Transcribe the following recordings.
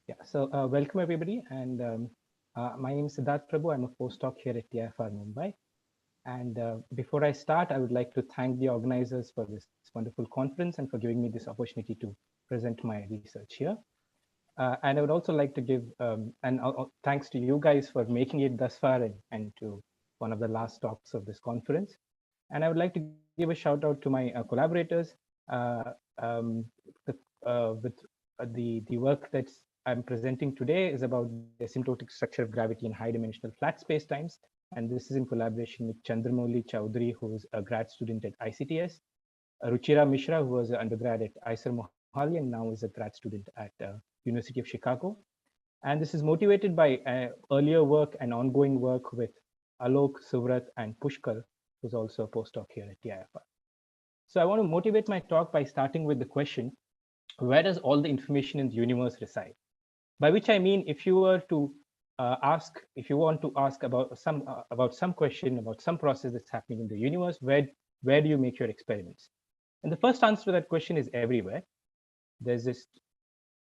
Welcome everybody, and my name is Siddharth Prabhu. I'm a postdoc here at TIFR Mumbai. And before I start, I would like to thank the organizers for this wonderful conference and for giving me this opportunity to present my research here. And I would also like to give thanks to you guys for making it thus far and to one of the last talks of this conference. And I would like to give a shout out to my collaborators with the work that I'm presenting today is about the asymptotic structure of gravity in high-dimensional flat spacetimes. And this is in collaboration with Chandramouli Chowdhury, who is a grad student at ICTS, Ruchira Mishra, who was an undergrad at IISER Mohali and now is a grad student at University of Chicago. And this is motivated by earlier work and ongoing work with Aalok, Suwrat, and Pushkar, who's also a postdoc here at TIFR. So I want to motivate my talk by starting with the question, where does all the information in the universe reside? By which I mean, if you were to if you want to ask about some question, about some process that's happening in the universe, where do you make your experiments? And the first answer to that question is everywhere. There's this,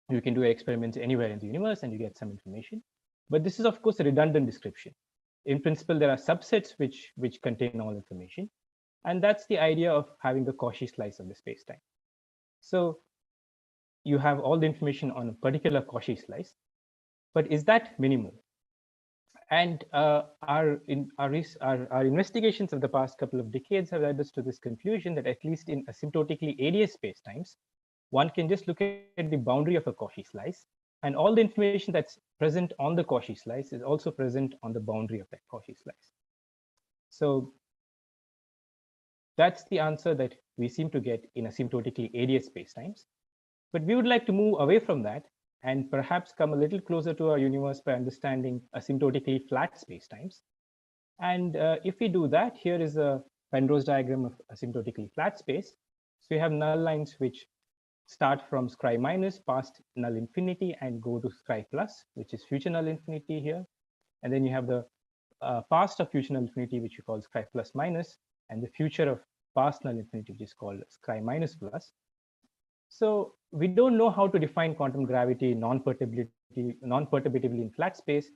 you can do experiments anywhere in the universe and you get some information. But this is, of course, a redundant description. In principle, there are subsets which contain all information. And that's the idea of having a Cauchy slice of the spacetime. So you have all the information on a particular Cauchy slice, but is that minimal? And our investigations of the past couple of decades have led us to this conclusion that at least in asymptotically ADS spacetimes, one can just look at the boundary of a Cauchy slice, and all the information that's present on the Cauchy slice is also present on the boundary of that Cauchy slice. So that's the answer that we seem to get in asymptotically ADS spacetimes. But we would like to move away from that and perhaps come a little closer to our universe by understanding asymptotically flat spacetimes. And if we do that, here is a Penrose diagram of asymptotically flat space. So you have null lines which start from scri minus past null infinity and go to scri plus, which is future null infinity here. And then you have the past of future null infinity, which you call scri plus minus, and the future of past null infinity, which is called scri minus plus. So we don't know how to define quantum gravity non-perturbatively in flat space.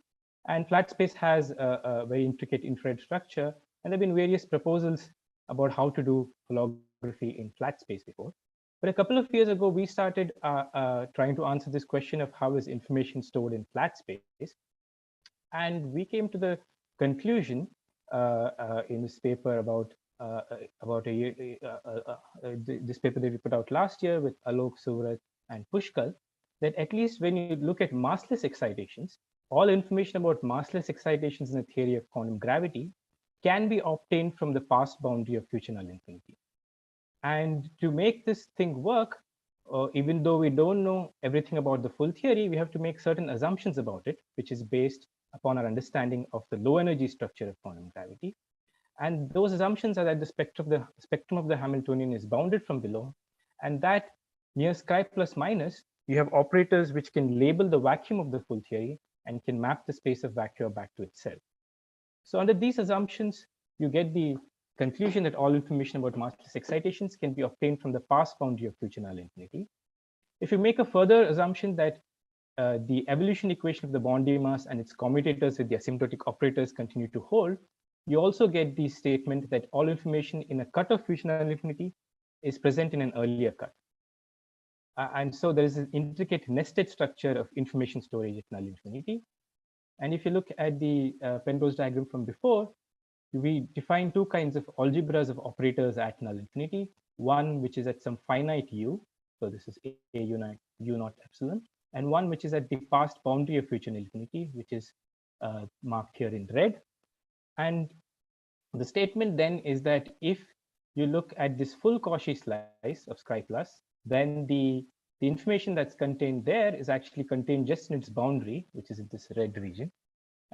And flat space has a very intricate infrared structure. And there have been various proposals about how to do holography in flat space before. But a couple of years ago, we started trying to answer this question of how is information stored in flat space. And we came to the conclusion in this paper about this paper that we put out last year with Aalok, Suwrat, and Pushkar, that at least when you look at massless excitations, all information about massless excitations in the theory of quantum gravity can be obtained from the past boundary of future null infinity. And to make this thing work, even though we don't know everything about the full theory, we have to make certain assumptions about it, which is based upon our understanding of the low energy structure of quantum gravity. And those assumptions are that the spectrum of the Hamiltonian is bounded from below, and that near scri plus minus, you have operators which can label the vacuum of the full theory and can map the space of vacuum back to itself. So under these assumptions, you get the conclusion that all information about massless excitations can be obtained from the past boundary of future null infinity. If you make a further assumption that the evolution equation of the Bondi mass and its commutators with the asymptotic operators continue to hold, you also get the statement that all information in a cut of future null infinity is present in an earlier cut. And so there is an intricate nested structure of information storage at null infinity. And if you look at the Penrose diagram from before, we define two kinds of algebras of operators at null infinity. One which is at some finite u, so this is a u naught epsilon, and one which is at the past boundary of future null infinity, which is marked here in red. And the statement then is that if you look at this full Cauchy slice of scri plus, then the information that's contained there is actually contained just in its boundary, which is in this red region.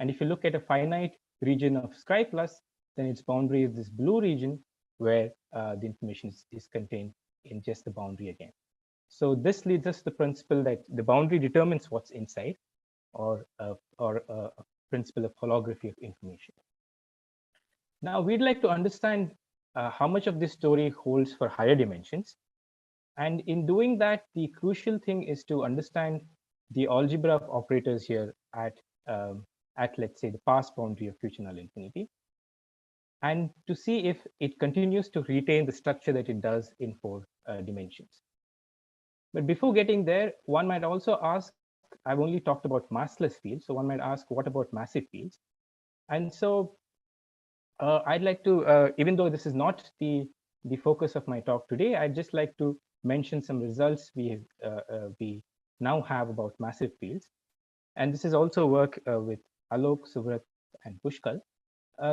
And if you look at a finite region of scri plus, then its boundary is this blue region where the information is contained in just the boundary again. So this leads us to the principle that the boundary determines what's inside, or a principle of holography of information. Now we'd like to understand how much of this story holds for higher dimensions. And in doing that, the crucial thing is to understand the algebra of operators here at let's say the pass boundary of future null infinity, and to see if it continues to retain the structure that it does in 4 dimensions. But before getting there, one might also ask, I've only talked about massless fields, so one might ask, what about massive fields? And so I'd like to, even though this is not the focus of my talk today, I'd just like to mention some results we now have about massive fields. And this is also work with Aalok, Suwrat, and Pushkal.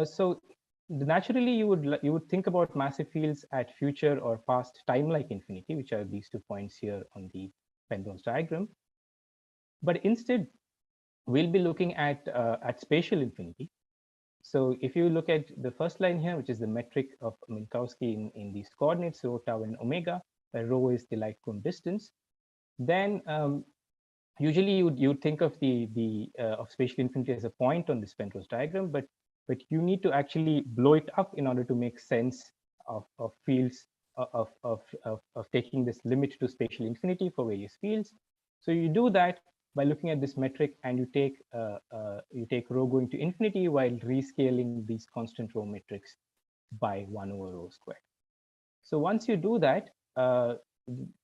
So naturally, you would think about massive fields at future or past time-like infinity, which are these 2 points here on the Penrose diagram. But instead, we'll be looking at spatial infinity. So if you look at the first line here, which is the metric of Minkowski in these coordinates, rho, tau, and omega, where rho is the light cone distance, then usually you'd think of of spatial infinity as a point on this Penrose diagram, but you need to actually blow it up in order to make sense of fields of taking this limit to spatial infinity for various fields. So you do that by looking at this metric, and you take rho going to infinity while rescaling these constant rho metrics by 1 over rho squared. So once you do that,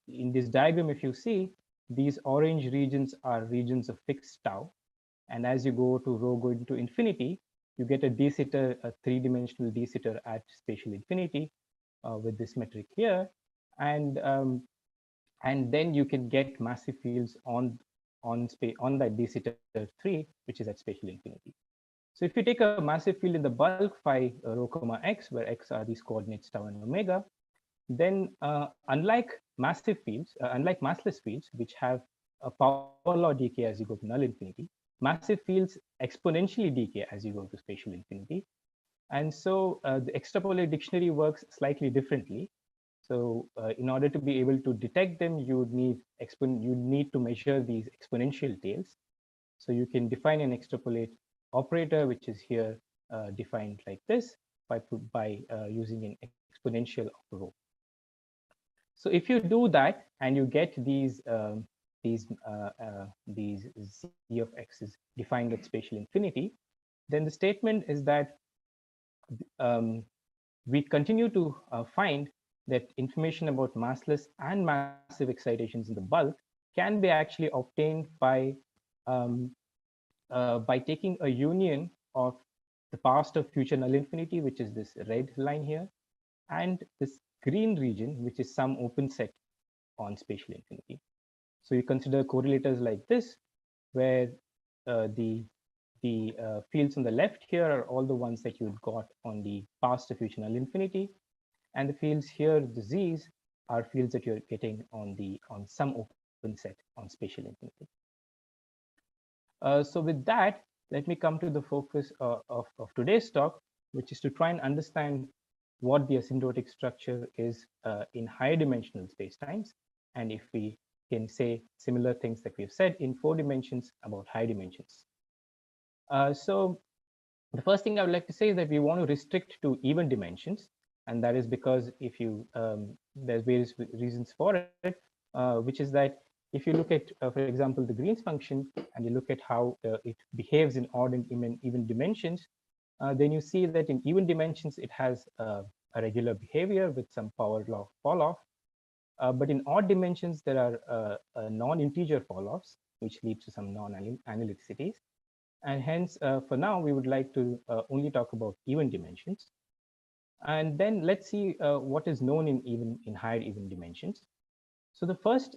in this diagram, if you see, these orange regions are regions of fixed tau. And as you go to rho going to infinity, you get a d-sitter, a 3-dimensional d-sitter at spatial infinity with this metric here. And then you can get massive fields on that d-sitter 3, which is at spatial infinity. So if you take a massive field in the bulk phi rho comma x, where x are these coordinates tau and omega, then unlike massive fields, unlike massless fields, which have a power law decay as you go to null infinity, massive fields exponentially decay as you go to spatial infinity. And so the extrapolate dictionary works slightly differently. So in order to be able to detect them, you need to measure these exponential tails. So you can define an extrapolate operator, which is here defined like this by using an exponential of rho. So if you do that and you get these z of x's defined at spatial infinity, then the statement is that we continue to find that information about massless and massive excitations in the bulk can be actually obtained by taking a union of the past of future null infinity, which is this red line here, and this green region, which is some open set on spatial infinity. So you consider correlators like this, where the fields on the left here are all the ones that you got on the past to future null infinity, and the fields here, the z's, are fields that you're getting on some open set on spatial infinity. So with that, let me come to the focus of today's talk, which is to try and understand what the asymptotic structure is in higher dimensional spacetimes, and if we can say similar things that we've said in 4 dimensions about high dimensions. So the first thing I would like to say is that we want to restrict to even dimensions, and that is because if you there's various reasons for it, which is that if you look at, for example, the Green's function, and you look at how it behaves in odd and even dimensions, then you see that in even dimensions it has a regular behavior with some power law fall off. But in odd dimensions, there are non-integer fall-offs, which leads to some non-analyticities. And hence, for now, we would like to only talk about even dimensions. And then let's see what is known in higher even dimensions. So the first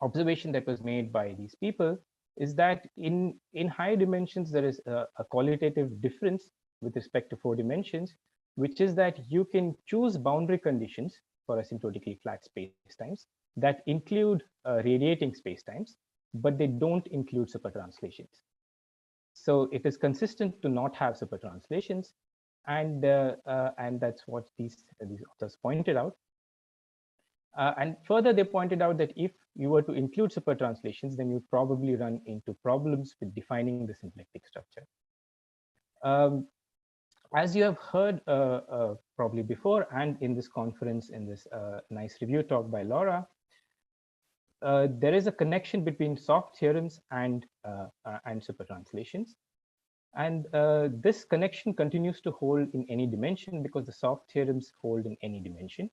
observation that was made by these people is that in higher dimensions, there is a qualitative difference with respect to 4 dimensions, which is that you can choose boundary conditions for asymptotically flat spacetimes that include radiating spacetimes, but they don't include supertranslations. So it is consistent to not have supertranslations, and that's what these authors pointed out. And further, they pointed out that if you were to include supertranslations, then you'd probably run into problems with defining the symplectic structure. As you have heard probably before, and in this conference, in this nice review talk by Laura, there is a connection between soft theorems and supertranslations. And this connection continues to hold in any dimension because the soft theorems hold in any dimension.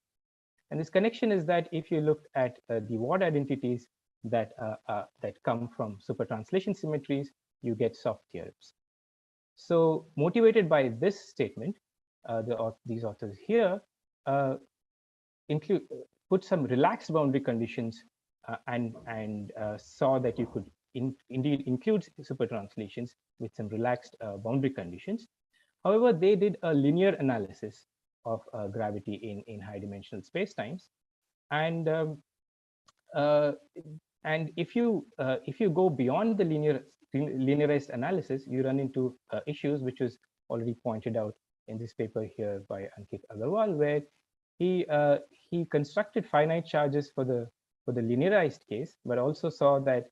And this connection is that if you look at the word identities that come from supertranslation symmetries, you get soft theorems. So motivated by this statement, these authors here include put some relaxed boundary conditions and saw that you could indeed include supertranslations with some relaxed boundary conditions. However, they did a linear analysis of gravity in high dimensional spacetimes, and if you go beyond the linearized analysis, you run into issues which was already pointed out in this paper here by Ankit Agarwal, where he constructed finite charges for the linearized case, but also saw that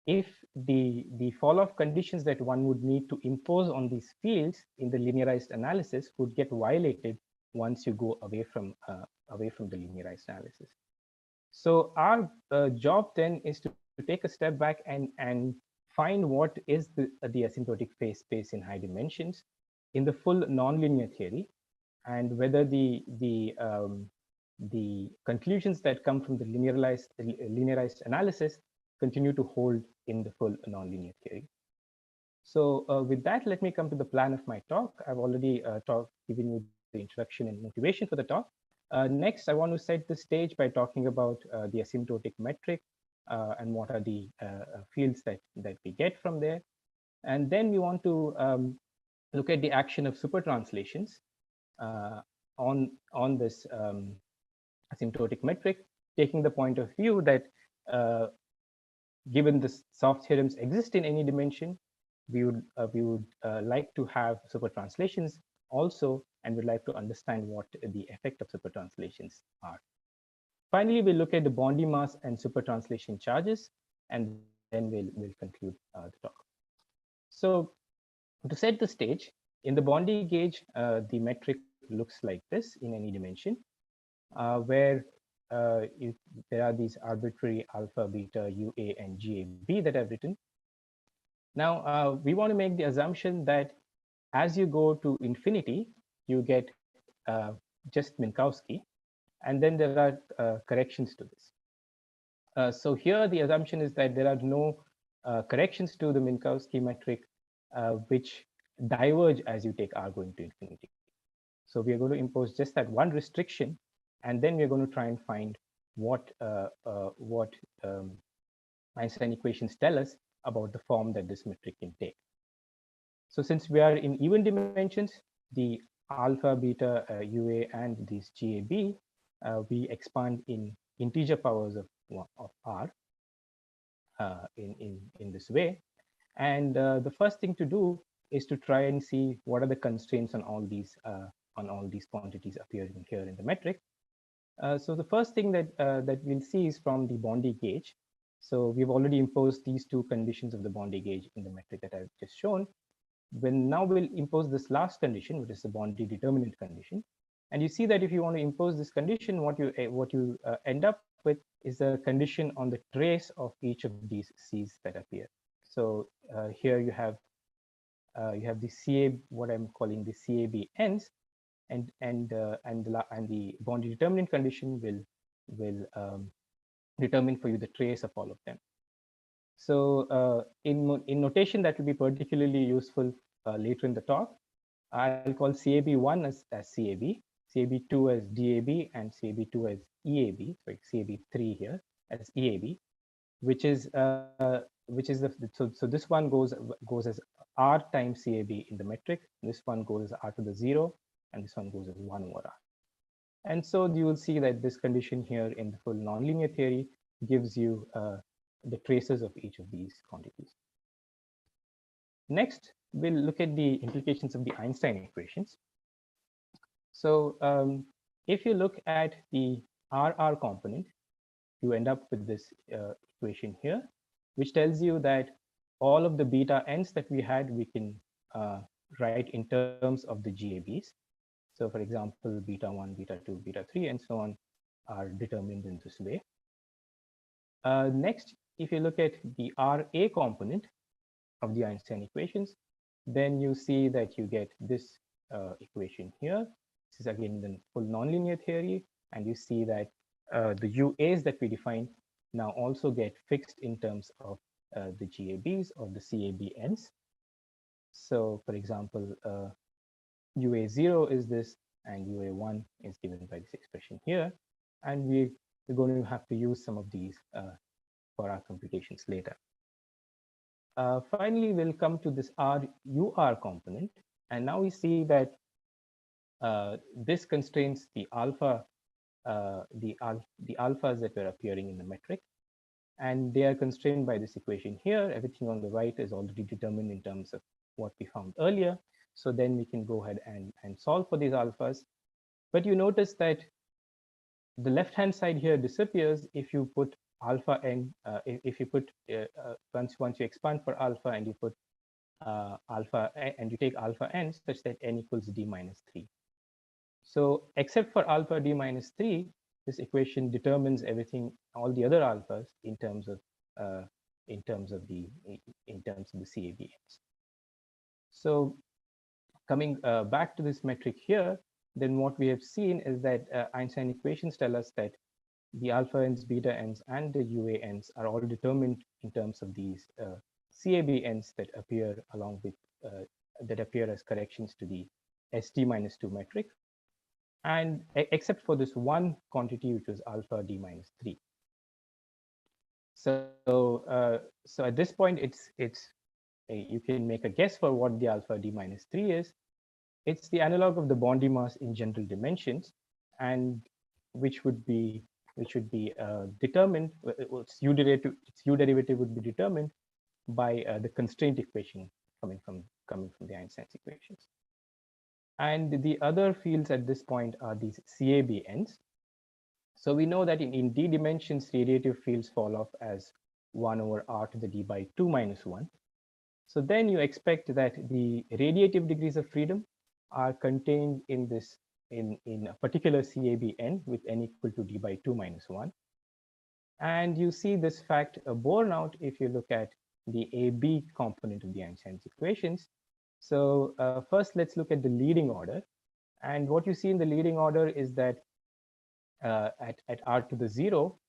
if the fall-off conditions that one would need to impose on these fields in the linearized analysis would get violated once you go away from the linearized analysis. So our job then is to take a step back and find what is the asymptotic phase space in high dimensions in the full nonlinear theory, and whether the conclusions that come from the linearized analysis continue to hold in the full nonlinear theory. So with that, let me come to the plan of my talk. I've already given you the introduction and motivation for the talk. Next, I want to set the stage by talking about the asymptotic metric and what are the fields that we get from there. And then we want to look at the action of supertranslations on this asymptotic metric, taking the point of view that given the soft theorems exist in any dimension, we would like to have supertranslations also, and would like to understand what the effect of supertranslations are. Finally, we'll look at the Bondi mass and supertranslation charges, and then we'll conclude the talk. So to set the stage, in the Bondi gauge, the metric looks like this in any dimension, where there are these arbitrary alpha, beta, UA, and GAB that I've written. Now, we want to make the assumption that as you go to infinity, you get just Minkowski, and then there are corrections to this. So here the assumption is that there are no corrections to the Minkowski metric which diverge as you take R going to infinity. So we are going to impose just that one restriction, and then we're going to try and find what Einstein equations tell us about the form that this metric can take. So since we are in even dimensions, the alpha, beta, UA, and these GAB, we expand in integer powers of R in this way. And the first thing to do is to try and see what are the constraints on all these quantities appearing here in the metric. So the first thing that we'll see is from the Bondi gauge. So we've already imposed these two conditions of the Bondi gauge in the metric that I've just shown. Now we'll impose this last condition, which is the Bondi determinant condition. And you see that if you want to impose this condition, what you end up with is a condition on the trace of each of these C's that appear. So here you have the CA, what I'm calling the CAB ends, and the Bondi determinant condition will determine for you the trace of all of them. So in notation that will be particularly useful later in the talk, I'll call CAB1 as CAB, CAB2 as DAB, and CAB2 as EAB, so CAB3 here as EAB, which is so this one goes as R times CAB in the metric. This one goes as R to the 0, and this one goes as 1 over R. And so you will see that this condition here in the full nonlinear theory gives you the traces of each of these quantities. Next, we'll look at the implications of the Einstein equations. So if you look at the RR component, you end up with this equation here, which tells you that all of the beta ends that we had, we can write in terms of the GABs. So for example, beta 1, beta 2, beta 3, and so on are determined in this way. Next, if you look at the RA component of the Einstein equations, then you see that you get this equation here. This is again the full nonlinear theory, and you see that the UAs that we defined now also get fixed in terms of the GABs or the CABNs. So, for example, UA0 is this, and UA1 is given by this expression here, and we're going to have to use some of these for our computations later. Finally, we'll come to this RUR component, and now we see that this constrains the alpha, the alphas that were appearing in the metric, and they are constrained by this equation here. Everything on the right is already determined in terms of what we found earlier. So then we can go ahead and solve for these alphas. But you notice that the left-hand side here disappears if you put alpha n, if you put, once you expand for alpha and you put alpha, and you take alpha n such that n equals d minus 3. So except for alpha d minus 3, this equation determines everything, all the other alphas in terms of the CABNs. So coming back to this metric here, then what we have seen is that Einstein equations tell us that the alpha n's, beta n's, and the UANs are all determined in terms of these CABNs that appear along with that appear as corrections to the ST-2 metric, and except for this one quantity, which was alpha d minus 3. So so at this point, you can make a guess for what the alpha d minus 3 is. It's the analog of the Bondi mass in general dimensions, and which would be determined. Its u derivative would be determined by the constraint equation coming from the Einstein's equations. And the other fields at this point are these CABNs. So we know that in d dimensions, radiative fields fall off as 1 over r to the d by 2 minus 1. So then you expect that the radiative degrees of freedom are contained in this in a particular CABN with n equal to d by 2 minus 1. And you see this fact borne out if you look at the AB component of the Einstein's equations. So first, let's look at the leading order. And what you see in the leading order is that at r to the 0,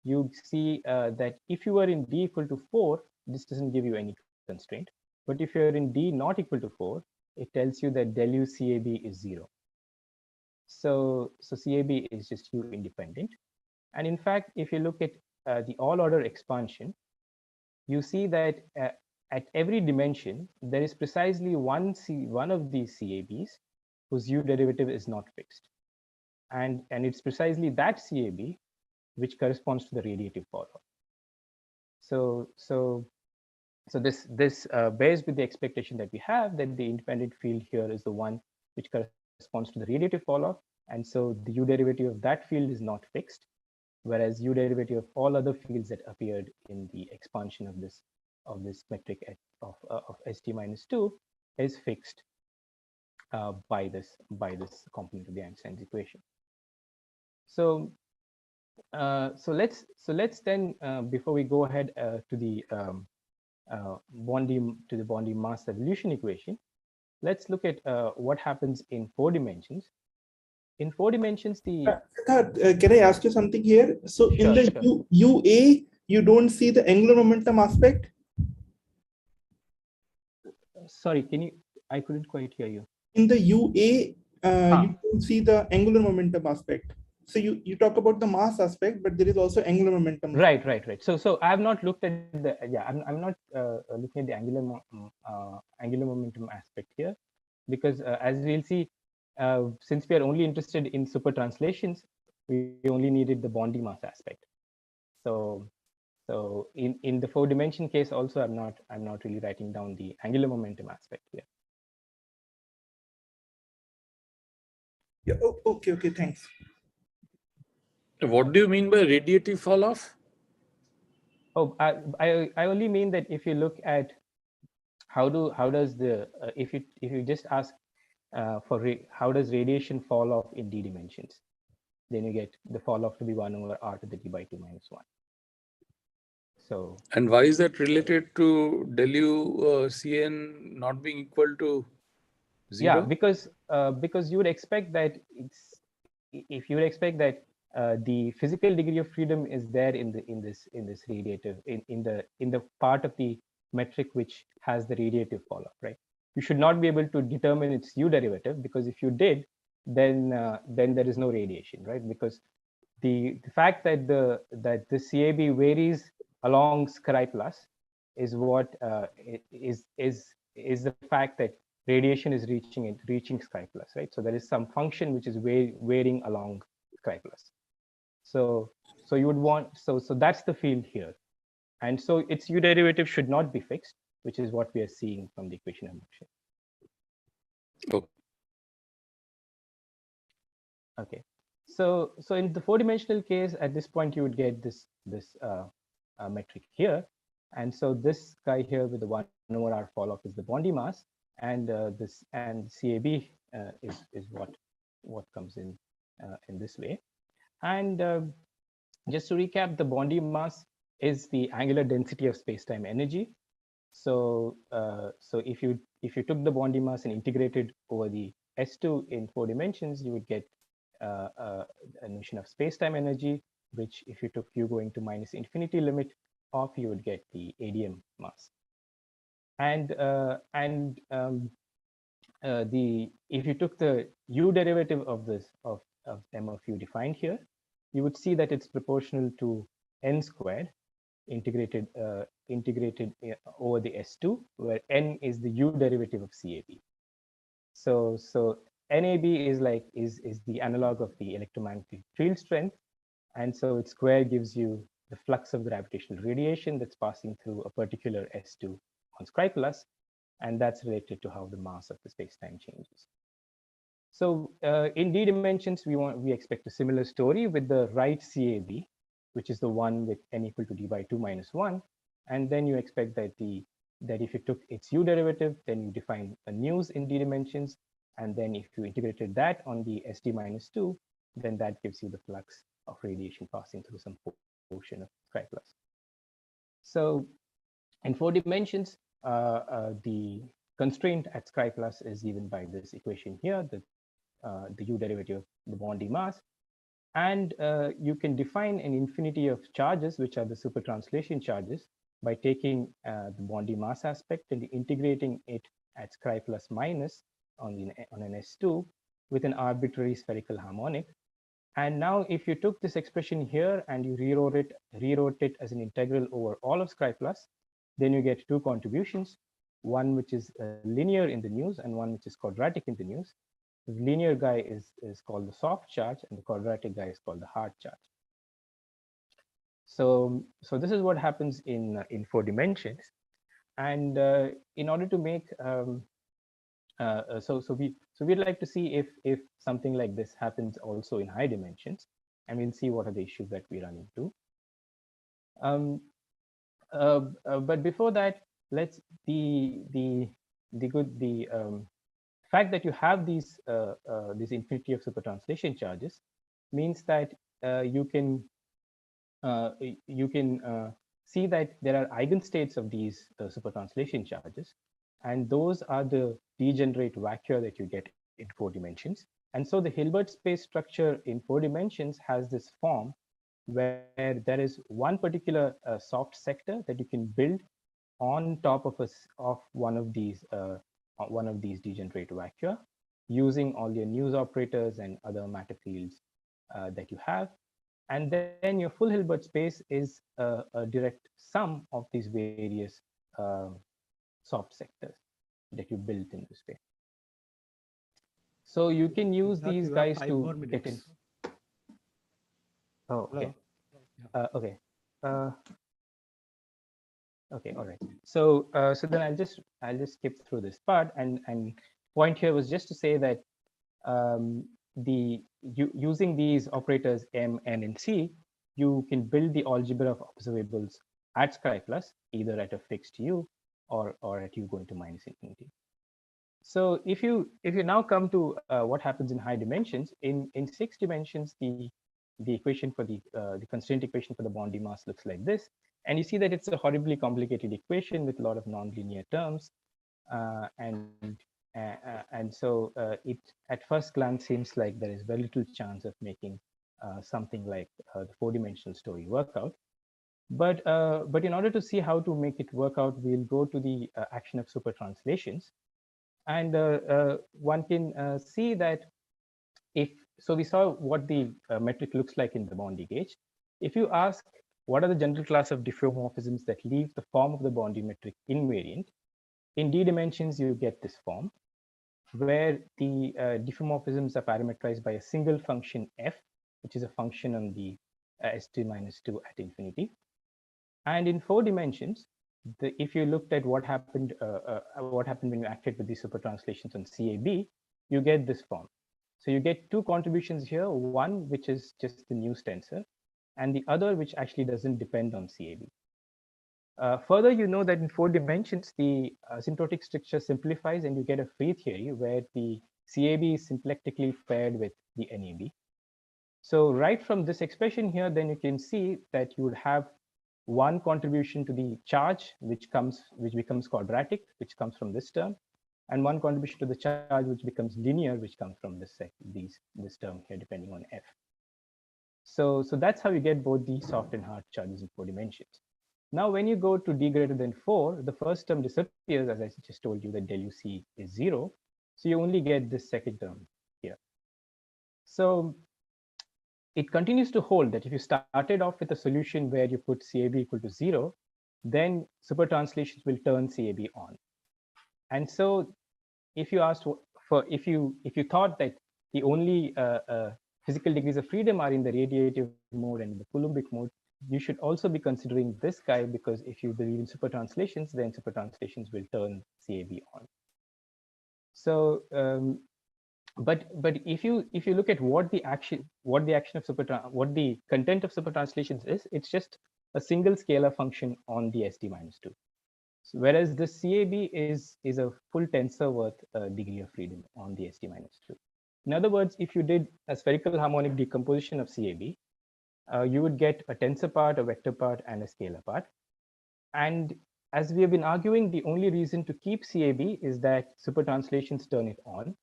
you see that if you are in d equal to 4, this doesn't give you any constraint. But if you're in d not equal to 4, it tells you that del u CAB is 0. So CAB is just u independent. And in fact, if you look at the all order expansion, you see that at every dimension, there is precisely one of these CABs whose u derivative is not fixed. And it's precisely that CAB which corresponds to the radiative fall-off. So this bears with the expectation that we have that the independent field here is the one which corresponds to the radiative fall-off. And so the u derivative of that field is not fixed, whereas u derivative of all other fields that appeared in the expansion of this metric of ST-2 is fixed by this component of the Einstein's equation. So let's then before we go ahead to the Bondi mass evolution equation, let's look at what happens in 4 dimensions. In 4 dimensions, Siddharth, can I ask you something here? So sure, in the UA, you don't see the angular momentum aspect? Sorry, I couldn't quite hear you. In the UA, you don't see the angular momentum aspect. So you talk about the mass aspect, but there is also angular momentum. Right. So I have not looked at the I'm not looking at the angular momentum aspect here, because as we'll see, since we are only interested in super translations, we only needed the Bondi mass aspect. So in the 4 dimension case also, I'm not really writing down the angular momentum aspect here. Yeah. Oh, okay. Thanks. What do you mean by radiative fall off? Oh, I only mean that if you look at how does the if you just ask how does radiation fall off in d dimensions, then you get the fall off to be 1 over r to the d by 2 minus 1. So, and why is that related to del U Cn not being equal to 0? yeah, because you would expect that if you would expect that the physical degree of freedom is there in this radiative in the part of the metric which has the radiative falloff, right? You should not be able to determine its u derivative, because if you did, then there is no radiation, right? Because the fact that the CAB varies along Scri plus is what is the fact that radiation is reaching Scri plus, right? So there is some function which is varying along Scri plus. So you would want so that's the field here, and so its u derivative should not be fixed, which is what we are seeing from the equation of motion. Oh. Okay, so in the four-dimensional case, at this point you would get this metric here, and so this guy here with the 1/r falloff is the Bondi mass, and this and CAB is what comes in this way. And just to recap, the Bondi mass is the angular density of space-time energy. So if you took the Bondi mass and integrated over the S2 in 4 dimensions, you would get a notion of space-time energy, which if you took u going to minus infinity limit of, you would get the ADM mass. And if you took the u derivative of this of m of u defined here, you would see that it's proportional to n squared integrated over the S2, where n is the u derivative of CAB. So NAB is the analog of the electromagnetic field strength, and so its square gives you the flux of gravitational radiation that's passing through a particular S2 on Scri plus, and that's related to how the mass of the space-time changes. So in D dimensions, we expect a similar story with the right CAB, which is the one with n equal to d by 2 minus 1, and then you expect that if you took its u derivative, then you define a news in D dimensions, and then if you integrated that on the SD minus 2, then that gives you the flux of radiation passing through some portion of Scri plus. So in 4 dimensions, the constraint at Scri plus is given by this equation here, the u derivative of the Bondi mass. And you can define an infinity of charges, which are the supertranslation charges, by taking the Bondi mass aspect and integrating it at Scri plus minus on an S2 with an arbitrary spherical harmonic. And now if you took this expression here and you rewrote it as an integral over all of Scri plus, then you get two contributions, one which is linear in the news and one which is quadratic in the news. The linear guy is called the soft charge, and the quadratic guy is called the hard charge. So this is what happens in 4 dimensions. And in order to make we'd like to see if something like this happens also in high dimensions, and we'll see what are the issues that we run into. But before that, let's the fact that you have these infinity of supertranslation charges means that you can see that there are eigenstates of these supertranslation charges, and those are the degenerate vacua that you get in 4 dimensions. And so the Hilbert space structure in 4 dimensions has this form where there is one particular soft sector that you can build on top of one of these degenerate vacua using all your news operators and other matter fields that you have. And then your full Hilbert space is a direct sum of these various soft sectors that you built in this way. So you can use these guys to get in. Oh, okay. Okay. Okay, all right. So then I'll just skip through this part, and point here was just to say that using these operators M, N, and C, you can build the algebra of observables at Scri plus, either at a fixed u or at u going to minus infinity. So if you now come to what happens in high dimensions, in 6 dimensions, the equation for the constraint equation for the Bondi mass looks like this. And you see that it's a horribly complicated equation with a lot of nonlinear terms. And so it at first glance seems like there is very little chance of making something like the four-dimensional story work out. But in order to see how to make it work out, we'll go to the action of super translations. And one can see that so we saw what the metric looks like in the Bondi gauge. If you ask what are the general class of diffeomorphisms that leave the form of the Bondi metric invariant, in D dimensions, you get this form, where the diffeomorphisms are parameterized by a single function f, which is a function on the st-2 at infinity. And in four dimensions, if you looked at what happened when you acted with these super translations on CAB, you get this form. So you get two contributions here, one which is just the new tensor, and the other which actually doesn't depend on CAB. Further, you know that in four dimensions, the asymptotic structure simplifies and you get a free theory where the CAB is symplectically paired with the NAB. So right from this expression here, then you can see that you would have one contribution to the charge, which becomes quadratic, which comes from this term, and one contribution to the charge, which becomes linear, which comes from this term here, depending on f. So that's how you get both the soft and hard charges in four dimensions. Now, when you go to d greater than 4, the first term disappears, as I just told you that del UC is 0. So you only get this second term here. So it continues to hold that if you started off with a solution where you put CAB equal to 0, then super translations will turn CAB on. And so if you asked if you thought that the only physical degrees of freedom are in the radiative mode and in the Coulombic mode, you should also be considering this guy, because if you believe in super translations, then super translations will turn CAB on. So but if you look at what the content of super translations is, it's just a single scalar function on the st-2. So whereas the CAB is a full tensor worth degree of freedom on the st-2. In other words, if you did a spherical harmonic decomposition of CAB, you would get a tensor part, a vector part, and a scalar part. And as we have been arguing, the only reason to keep CAB is that super translations turn it on,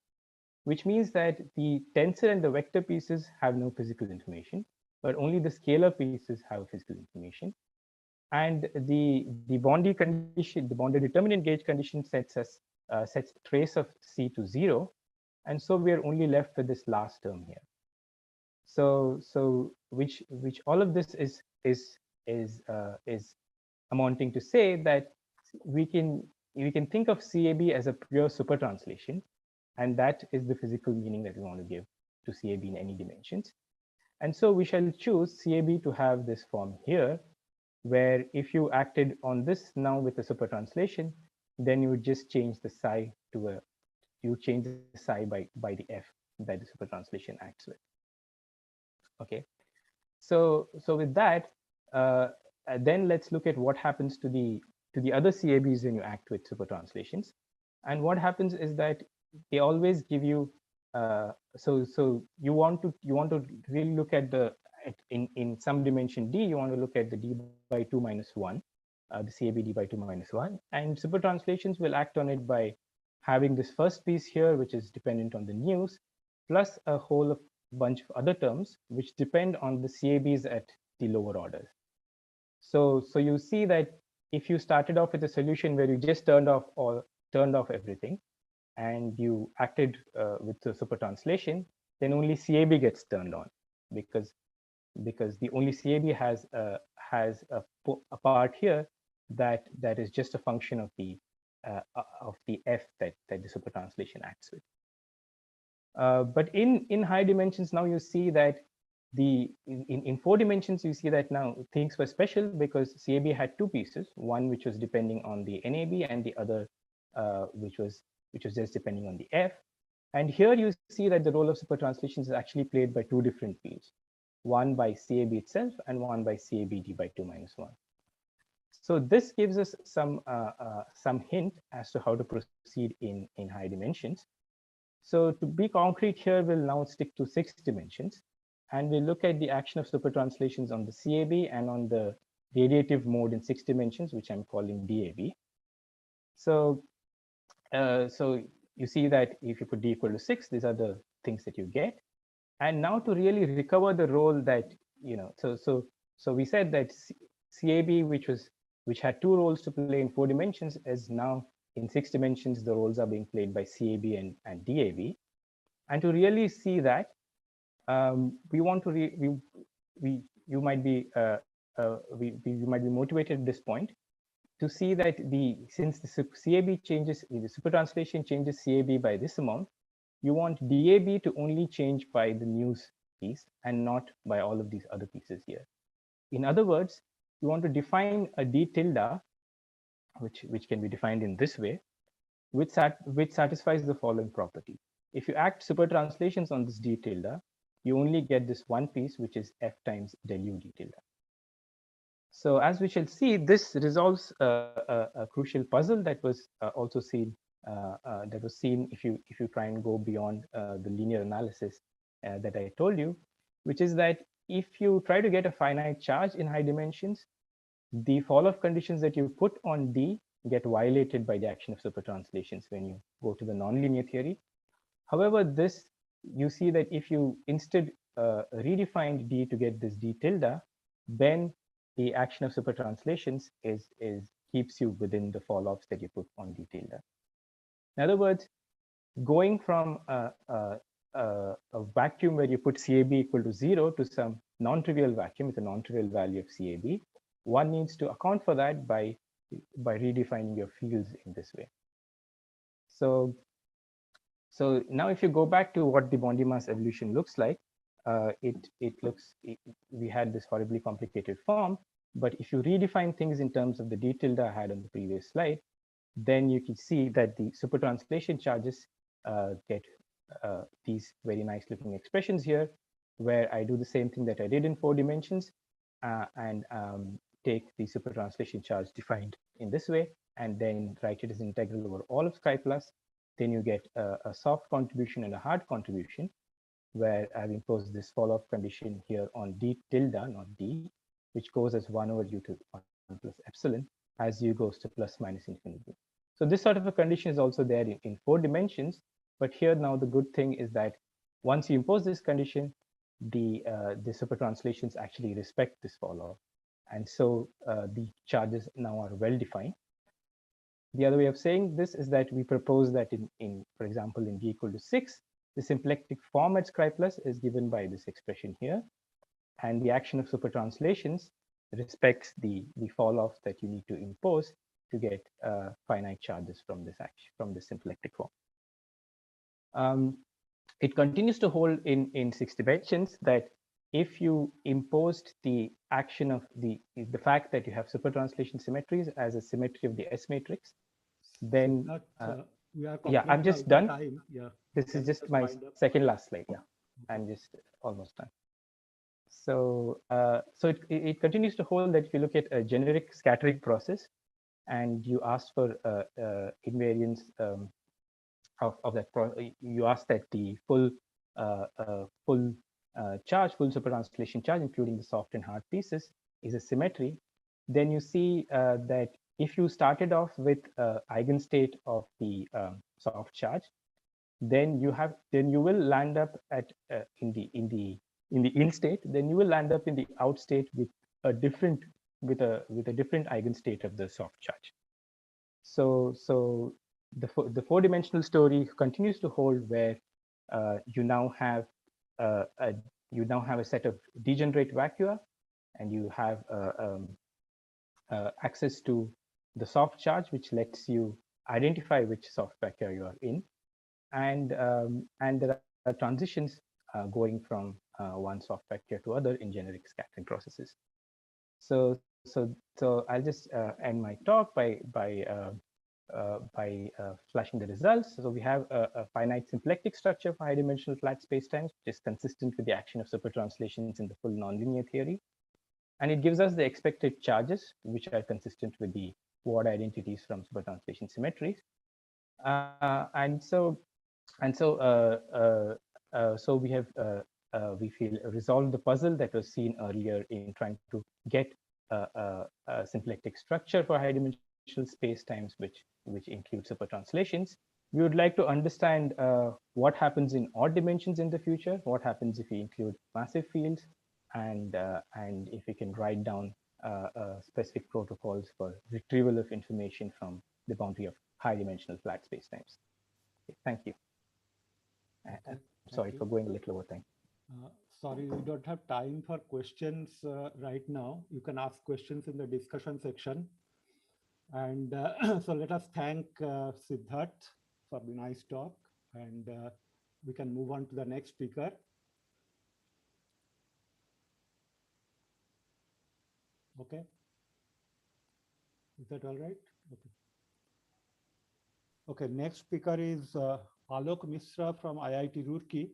which means that the tensor and the vector pieces have no physical information, but only the scalar pieces have physical information. And the Bondi condition, the Bondi determinant gauge condition sets trace of C to 0. And so we are only left with this last term here. So which all of this is amounting to say that we can think of CAB as a pure super translation, and that is the physical meaning that we want to give to CAB in any dimensions. And so we shall choose CAB to have this form here, where if you acted on this now with a super translation, then you would just change the psi to change the psi by the f that the super translation acts with. Okay, so with that, then let's look at what happens to the other CABs when you act with super translations. And what happens is that they always give you so you want to really look at in some dimension d, you want to look at the d by 2 minus 1, the CAB d by 2 minus 1, and super translations will act on it by having this first piece here, which is dependent on the news, plus a whole bunch of other terms which depend on the CABs at the lower orders. So you see that if you started off with a solution where you just turned off everything, and you acted with the super translation, then only CAB gets turned on, because the only CAB has a part here that is just a function of the f that the super translation acts with. But in high dimensions, now you see that in four dimensions, you see that now things were special because CAB had two pieces, one which was depending on the NAB and the other which was just depending on the f. And here you see that the role of super translations is actually played by two different fields, one by CAB itself and one by CAB d by 2 minus 1. So this gives us some hint as to how to proceed in high dimensions. So to be concrete here, we'll now stick to 6 dimensions, and we'll look at the action of super translations on the CAB and on the radiative mode in 6 dimensions, which I'm calling DAB. So, so you see that if you put D equal to 6, these are the things that you get. And now to really recover the role that, so we said that CAB, which had 2 roles to play in 4 dimensions, is now in 6 dimensions, the roles are being played by CAB and DAB. And to really see that, we want to, you might be motivated at this point to see that since the CAB changes, the supertranslation changes CAB by this amount, you want DAB to only change by the news piece and not by all of these other pieces here. In other words, you want to define a D tilde, which can be defined in this way, which satisfies the following property. If you act supertranslations on this D tilde, you only get this one piece, which is F times del U D tilde. So as we shall see, this resolves a crucial puzzle that was also seen if you try and go beyond the linear analysis that I told you, which is that if you try to get a finite charge in high dimensions, the fall-off conditions that you put on D get violated by the action of supertranslations when you go to the nonlinear theory. However, you see that if you instead redefine D to get this D tilde, then the action of supertranslations keeps you within the fall-offs that you put on D tilde. In other words, going from a vacuum where you put CAB equal to 0 to some non-trivial vacuum with a non-trivial value of CAB, one needs to account for that by redefining your fields in this way. So now if you go back to what the Bondi mass evolution looks like, we had this horribly complicated form, but if you redefine things in terms of the D tilde I had on the previous slide, then you can see that the supertranslation charges get these very nice looking expressions here, where I do the same thing that I did in 4 dimensions and take the supertranslation charge defined in this way, and then write it as integral over all of chi plus. Then you get a soft contribution and a hard contribution, where I've imposed this fall-off condition here on D tilde, not D, which goes as 1 over U to 1 plus epsilon as U goes to plus minus infinity. So this sort of a condition is also there in 4 dimensions, but here now the good thing is that once you impose this condition, the supertranslations actually respect this fall-off. And so the charges now are well defined. The other way of saying this is that we propose that for example, in D equal to 6, the symplectic form at chi plus is given by this expression here, and the action of supertranslations respects the fall-off that you need to impose to get finite charges from this action, from the symplectic form. It continues to hold in 6 dimensions that if you imposed the action of the fact that you have supertranslation symmetries as a symmetry of the S matrix, then yeah, I'm just done. Time. Yeah. This is just my second last slide. Yeah, I'm just almost done. So it continues to hold that if you look at a generic scattering process and you ask for invariance of that, you ask that the full supertranslation charge, including the soft and hard pieces, is a symmetry, then you see that if you started off with eigenstate of the soft charge, then you will land up at in the in state, then you will land up in the out state with a different eigenstate of the soft charge. So the 4-dimensional story continues to hold, where you now have a set of degenerate vacua, and you have access to the soft charge, which lets you identify which soft vacua you are in, and there are transitions going from one soft vacua to other in generic scattering processes. So I'll just end my talk by flashing the results. So we have a finite symplectic structure for high-dimensional flat spacetimes, which is consistent with the action of supertranslations in the full nonlinear theory, and it gives us the expected charges, which are consistent with the ward identities from supertranslation symmetries. So we have we feel resolved the puzzle that was seen earlier in trying to get a symplectic structure for high-dimensional spacetimes, which includes super translations. We would like to understand what happens in odd dimensions in the future, what happens if we include massive fields, and if we can write down specific protocols for retrieval of information from the boundary of high-dimensional flat spacetimes. Okay, thank you. Sorry for going a little over time. Sorry, we don't have time for questions right now. You can ask questions in the discussion section. And so let us thank Siddharth for the nice talk, and we can move on to the next speaker. Okay. Is that all right? Okay. Okay, next speaker is Aalok Misra from IIT Roorkee.